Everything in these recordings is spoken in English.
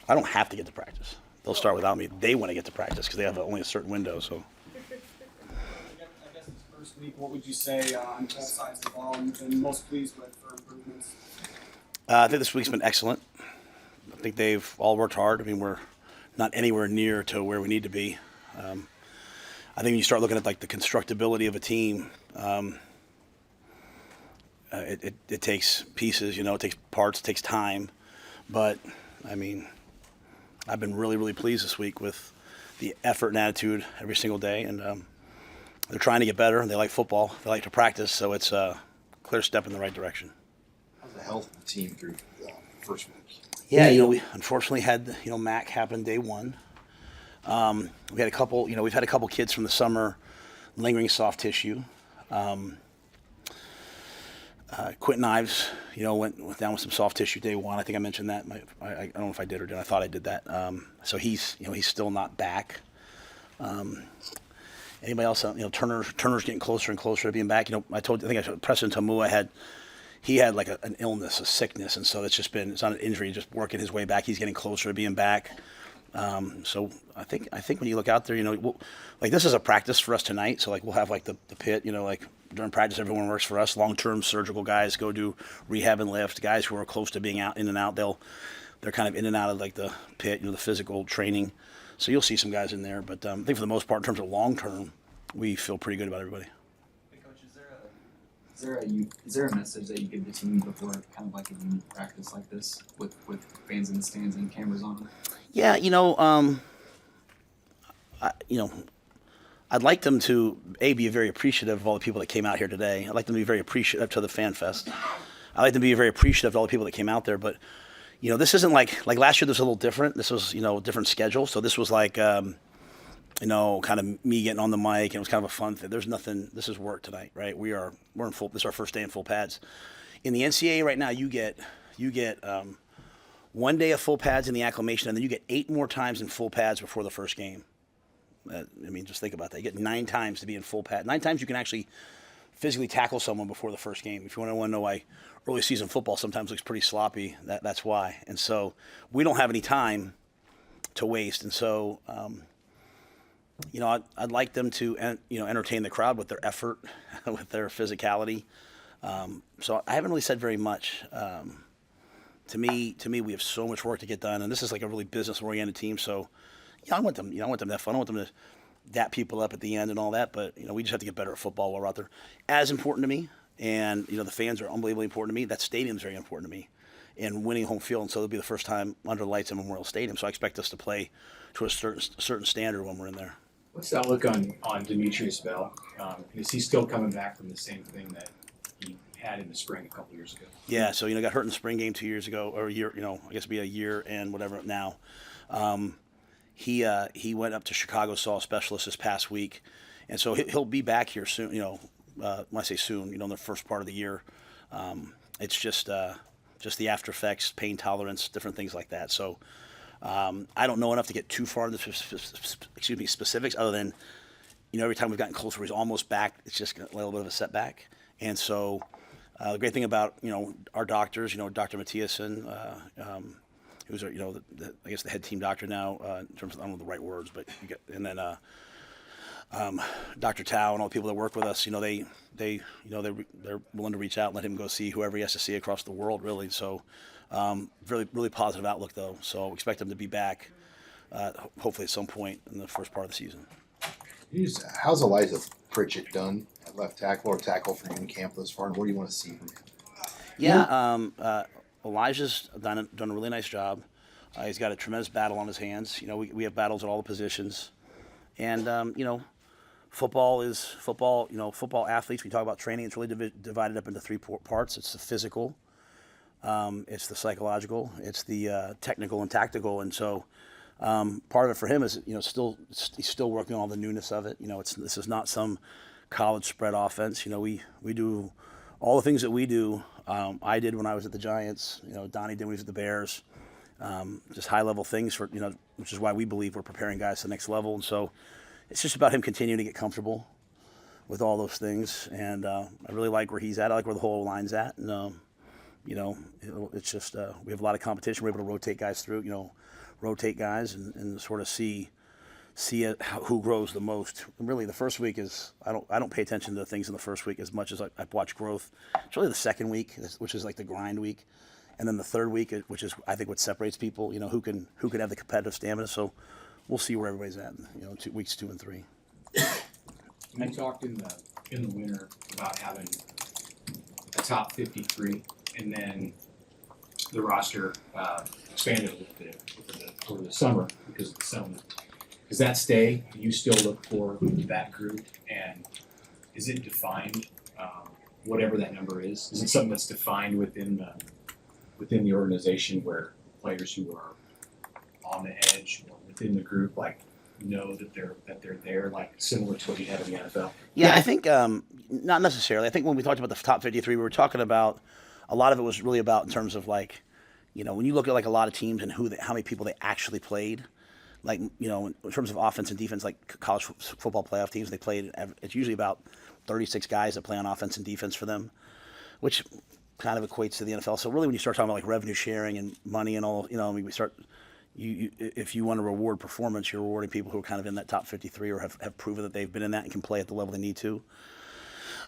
I don't have to get to practice. They'll start without me. They want to get to practice because they have only a certain window. So I guess this first week, what would you say on both sides of the ball you've been most pleased with for improvements? I think this week's been excellent. I think they've all worked hard. I mean, we're not anywhere near to where we need to be. I think when you start looking at like the constructability of a team, it takes pieces. It takes parts, it takes time. But I mean, I've been really, really pleased this week with the effort and attitude every single day, and they're trying to get better. They like football. They like to practice, so it's a clear step in the right direction. How's the health of the team through the first week? Yeah, we unfortunately had Mac happen day one. We had a couple. We've had a couple kids from the summer lingering soft tissue. Quentin Ives, went down with some soft tissue day one. I think I mentioned that. I don't know if I did or didn't. I thought I did that. So he's still not back. Anybody else? Turner's getting closer and closer to being back. I think Preston Tamua he had like an illness, a sickness, and so it's not an injury, just working his way back. He's getting closer to being back. So I think when you look out there, this is a practice for us tonight. So we'll have the pit, during practice, everyone works for us. Long-term surgical guys go do rehab and lift. Guys who are close to being out, in and out, they're kind of in and out of the pit, the physical training. So you'll see some guys in there. But I think for the most part, in terms of long-term, we feel pretty good about everybody. Hey, Coach, is there a message that you give the team before kind of like a unique practice like this with fans in the stands and cameras on? Yeah, I'd like them to be very appreciative of all the people that came out here today. I'd like them to be very appreciative to the Fan Fest. I'd like them to be very appreciative of all the people that came out there. But this isn't like last year. This was a little different. This was a different schedule. So this was kind of me getting on the mic, and it was kind of a fun thing. There's nothing. This is work tonight, right? We're in full. This is our first day in full pads. In the NCAA right now, you get 1 day of full pads in the acclimation, and then you get 8 more times in full pads before the first game. Just think about that. You get 9 times to be in full pad. 9 times you can actually physically tackle someone before the first game. If you want to know why early season football sometimes looks pretty sloppy, that's why. And so we don't have any time to waste. And so, I'd like them to, entertain the crowd with their effort, with their physicality. So I haven't really said very much. To me, we have so much work to get done, and this is like a really business-oriented team. So, I want them. I want them to have fun. I want them to dap people up at the end and all that. But we just have to get better at football while we're out there. As important to me, and the fans are unbelievably important to me. That stadium's very important to me, and winning home field. And so it'll be the first time under lights in Memorial Stadium. So I expect us to play to a certain standard when we're in there. What's the outlook on Demetrius Bell? Is he still coming back from the same thing that he had in the spring a couple years ago? Yeah, so got hurt in the spring game 2 years ago, or a year. I guess it'd be a year and whatever now. He went up to Chicago, saw a specialist this past week, and so he'll be back here soon. When I say soon, in the first part of the year. It's just the after effects, pain tolerance, different things like that. So I don't know enough to get too far into specifics, other than every time we've gotten closer, he's almost back. It's just a little bit of a setback, and so the great thing about our doctors, Dr. Mathiasen. Who's I guess the head team doctor now in terms of, I don't know the right words, but and then Dr. Tao and all the people that work with us, they're willing to reach out and let him go see whoever he has to see across the world, really. So really, really positive outlook though. So expect him to be back hopefully at some point in the first part of the season. How's Elijah Pritchett done at left tackle or tackle for you in camp thus far, and what do you want to see from him? Yeah. Elijah's done a really nice job. He's got a tremendous battle on his hands. We have battles at all the positions, and football is football. Football athletes. We talk about training. It's really divided up into 3 parts. It's the physical, it's the psychological, it's the technical and tactical. And so part of it for him is he's still working on all the newness of it. This is not some college spread offense. We do all the things that we do. I did when I was at the Giants. Donnie did when he was at the Bears. Just high-level things for which is why we believe we're preparing guys to the next level. And so it's just about him continuing to get comfortable with all those things. And I really like where he's at. I like where the whole line's at. And It's just we have a lot of competition. We're able to rotate guys through, rotate guys and sort of see who grows the most. And really, the first week is I don't pay attention to the things in the first week as much as I watch growth. It's really the second week, which is like the grind week, and then the third week, which is I think what separates people. Who can have the competitive stamina. So we'll see where everybody's at. Weeks 2 and 3. You talked in the winter about having a top 53, and then the roster expanded a little bit over the summer because of the settlement. Does that stay? Do you still look for that group, and is it defined? Whatever that number is it something that's defined within the organization where players who are on the edge or within the group know that they're there, like similar to what you had in the NFL? Yeah, I think not necessarily. I think when we talked about the top 53, we were talking about a lot of it was really about in terms of when you look at a lot of teams and how many people they actually played. In terms of offense and defense, like college football playoff teams, they played. It's usually about 36 guys that play on offense and defense for them, which kind of equates to the NFL. So really, when you start talking about revenue sharing and money and all, we start. If you want to reward performance, you're rewarding people who are kind of in that top 53 or have proven that they've been in that and can play at the level they need to.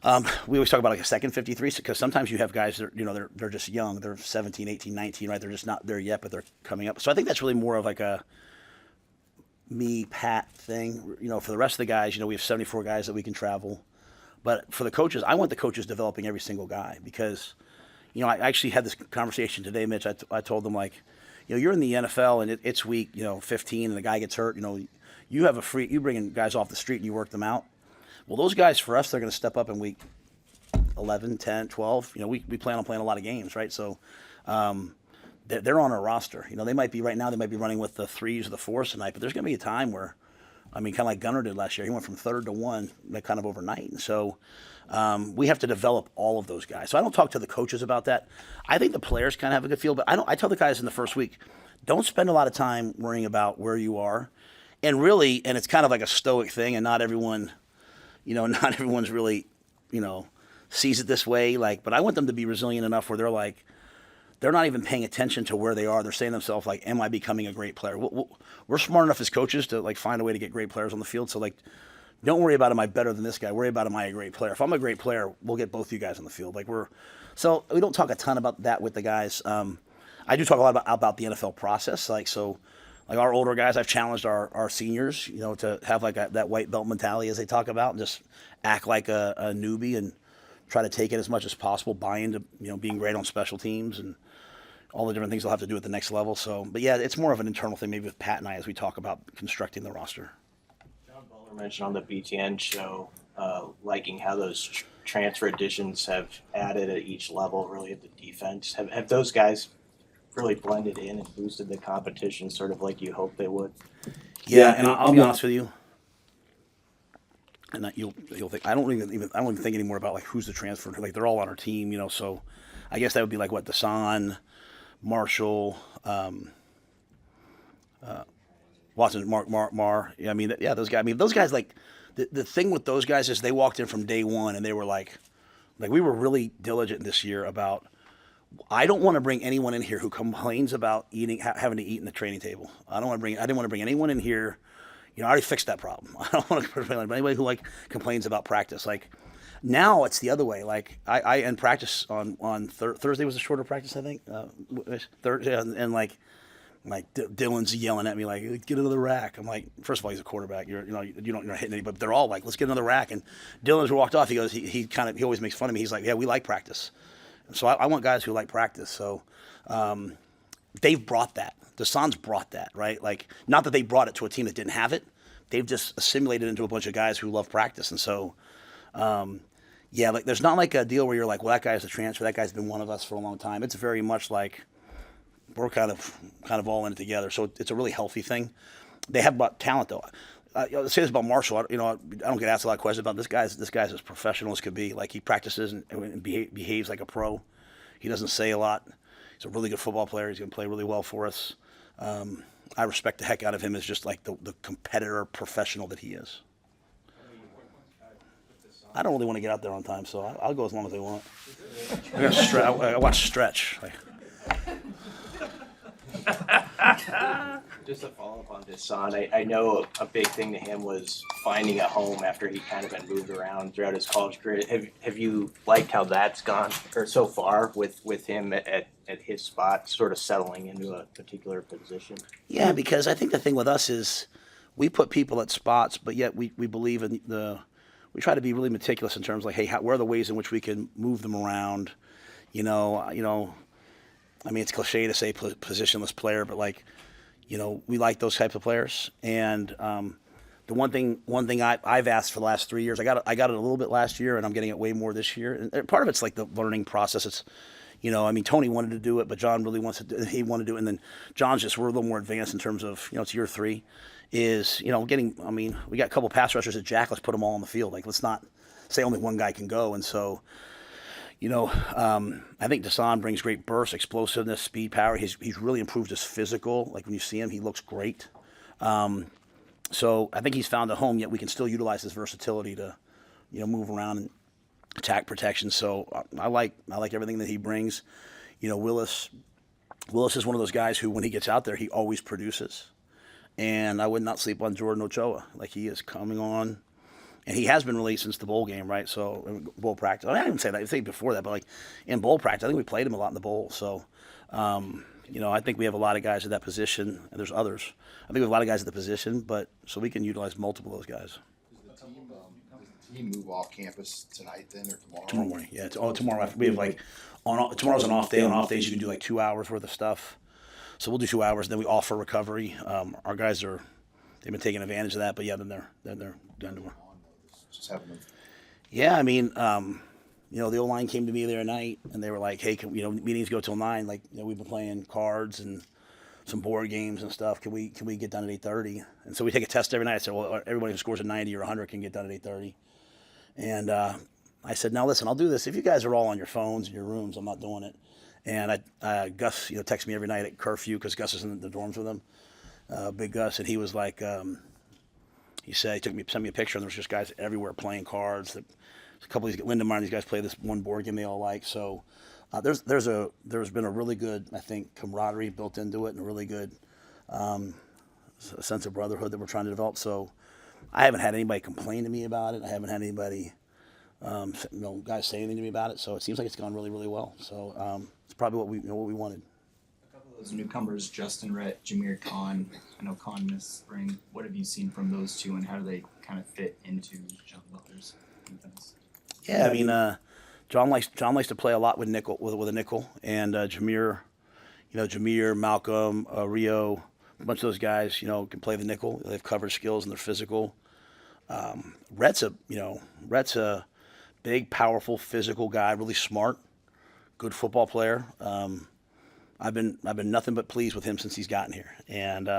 We always talk about a second 53 because sometimes you have guys that they're just young, they're 17, 18, 19, right? They're just not there yet, but they're coming up. So I think that's really more of a me, Pat thing. For the rest of the guys, we have 74 guys that we can travel. But for the coaches, I want the coaches developing every single guy because, I actually had this conversation today, Mitch. I told them you're in the NFL and it's week 15 and the guy gets hurt. You bring in guys off the street and you work them out. Well, those guys for us, they're going to step up in week 11, 10, 12. We plan on playing a lot of games, right? So they're on our roster. They might be right now. They might be running with the 3s or the 4s tonight, but there's going to be a time where, kind of like Gunnar did last year. He went from 3rd to 1, kind of overnight. And so we have to develop all of those guys. So I don't talk to the coaches about that. I think the players kind of have a good feel, but I tell the guys in the first week, don't spend a lot of time worrying about where you are. And really, and it's kind of like a stoic thing, and not everyone, not everyone's really, sees it this way. But I want them to be resilient enough where they're not even paying attention to where they are. They're saying to themselves, am I becoming a great player? We're smart enough as coaches to find a way to get great players on the field. So don't worry about am I better than this guy. Worry about am I a great player. If I'm a great player, we'll get both you guys on the field. So we don't talk a ton about that with the guys. I do talk a lot about the NFL process. Our older guys, I've challenged our seniors, to have that white belt mentality as they talk about, and just act like a newbie and try to take it as much as possible, buy into being great on special teams and all the different things they'll have to do at the next level. So, but yeah, it's more of an internal thing maybe with Pat and I as we talk about constructing the roster. John Butler mentioned on the BTN show liking how those transfer additions have added at each level, really at the defense. Have those guys really blended in and boosted the competition sort of like you hoped they would? Yeah, and I'll be honest with you. And you'll think I don't even think anymore about who's the transfer. They're all on our team, So I guess that would be Desan, Marshall, Watson, Mar. Yeah, those guys. Those guys the thing with those guys is they walked in from day one and they were we were really diligent this year about. I don't want to bring anyone in here who complains about having to eat in the training table. I didn't want to bring anyone in here. I already fixed that problem. I don't want to bring anybody who complains about practice. Now it's the other way. I end practice on Thursday was a shorter practice, I think. Thursday and Dylan's yelling at me get another rack. I'm first of all, he's a quarterback. You're not hitting anybody. But they're all let's get another rack. And Dylan's walked off. He goes. He always makes fun of me. He's yeah, we like practice. So I want guys who like practice. So they've brought that. Desan's brought that, right? Not that they brought it to a team that didn't have it. They've just assimilated into a bunch of guys who love practice. And so, there's not a deal where you're well, that guy's a transfer. That guy's been one of us for a long time. It's very much we're kind of all in it together. So it's a really healthy thing. They have about talent, though. I'll say this about Marshall. I don't get asked a lot of questions about this guy's as professional as could be. He practices and behaves like a pro. He doesn't say a lot. He's a really good football player. He's going to play really well for us. I respect the heck out of him as just the competitor professional that he is. With Desan, I don't really want to get out there on time, so I'll go as long as they want. I watch Stretch. Like, Just to follow up on Desan, I know a big thing to him was finding a home after he'd kind of been moved around throughout his college career. Have you liked how that's gone, or so far with him at his spot, sort of settling into a particular position? yeah, because I think the thing with us is we put people at spots, but yet we believe in we try to be really meticulous in terms of like, hey, where are the ways in which we can move them around? I mean, it's cliche to say positionless player, but like, we like those types of players. And the one thing I've asked for the last 3 years, I got it a little bit last year, and I'm getting it way more this year. And part of it's like the learning process. It's, I mean, Tony wanted to do it, but John really he wanted to do it. And then John's we're a little more advanced in terms of, it's year 3. Is, we got a couple pass rushers at Jack. Let's put them all on the field. Like, let's not say only one guy can go. And so, I think Desan brings great burst, explosiveness, speed, power. He's really improved his physical. Like when you see him, he looks great. So I think he's found a home. Yet we can still utilize his versatility to, move around and attack protection. So I like everything that he brings. Willis is one of those guys who, when he gets out there, he always produces. And I would not sleep on Jordan Ochoa. Like, he is coming on. And he has been released since the bowl game, right? So, bowl practice. I didn't even say that. I say before that, but like in bowl practice, I think we played him a lot in the bowl. So, I think we have a lot of guys at that position, and there's others. I think we have a lot of guys at the position, but so we can utilize multiple of those guys. Does the team move off campus tonight then or tomorrow? Tomorrow morning, yeah. Tomorrow we have like tomorrow's an off day. On off days, you can do like 2 hours worth of stuff. So we'll do 2 hours, then we offer recovery. Our guys they've been taking advantage of that, but yeah, then they're done to work. Just having them. Yeah, I mean, the O-line came to me the other night, and they were like, hey, meetings go till 9. Like, we've been playing cards and some board games and stuff. Can we get done at 8:30? And so we take a test every night. I said, well, everybody who scores a 90 or 100 can get done at 8:30. And I said, now listen, I'll do this. If you guys are all on your phones in your rooms, I'm not doing it. And Gus, texts me every night at curfew because Gus is in the dorms with him, Big Gus, and he was like, he said sent me a picture, and there was just guys everywhere playing cards. A couple of these Lindemeyer, these guys play this one board game they all like. So there's been a really good, I think, camaraderie built into it, and a really good sense of brotherhood that we're trying to develop. So I haven't had anybody complain to me about it. I haven't had anybody, guys say anything to me about it. So it seems like it's gone really, really well. So it's probably what we wanted. A couple of those newcomers, Justin Rhett, Jameer Khan. I know Khan missed spring. What have you seen from those two, and how do they kind of fit into John Butler's defense? Yeah, I mean, John likes to play a lot with a nickel, and Jameer, Malcolm, Rio, a bunch of those guys, can play the nickel. They have coverage skills and they're physical. Rhett's a big, powerful, physical guy, really smart, good football player. I've been nothing but pleased with him since he's gotten here. And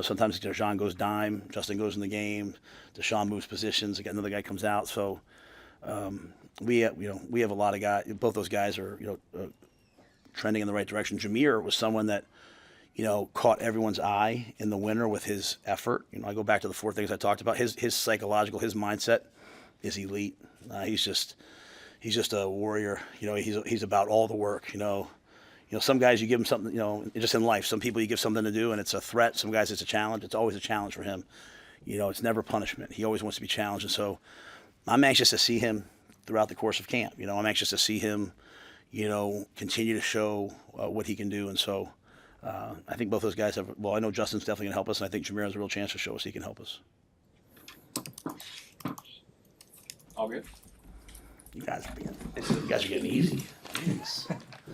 sometimes Deshaun goes dime, Justin goes in the game, Deshaun moves positions, again another guy comes out. So we have a lot of guys. Both those guys are trending in the right direction. Jameer was someone that caught everyone's eye in the winter with his effort. I go back to the 4 things I talked about. His psychological, his mindset is elite. He's just a warrior. He's about all the work. Some guys you give them something. Just in life, some people you give something to do and it's a threat. Some guys it's a challenge. It's always a challenge for him. It's never punishment. He always wants to be challenged, and so I'm anxious to see him throughout the course of camp. I'm anxious to see him, continue to show what he can do, and so. I think both those guys have. Well, I know Justin's definitely going to help us, and I think Jameer has a real chance to show us he can help us. All good. You guys are getting easy. Jeez.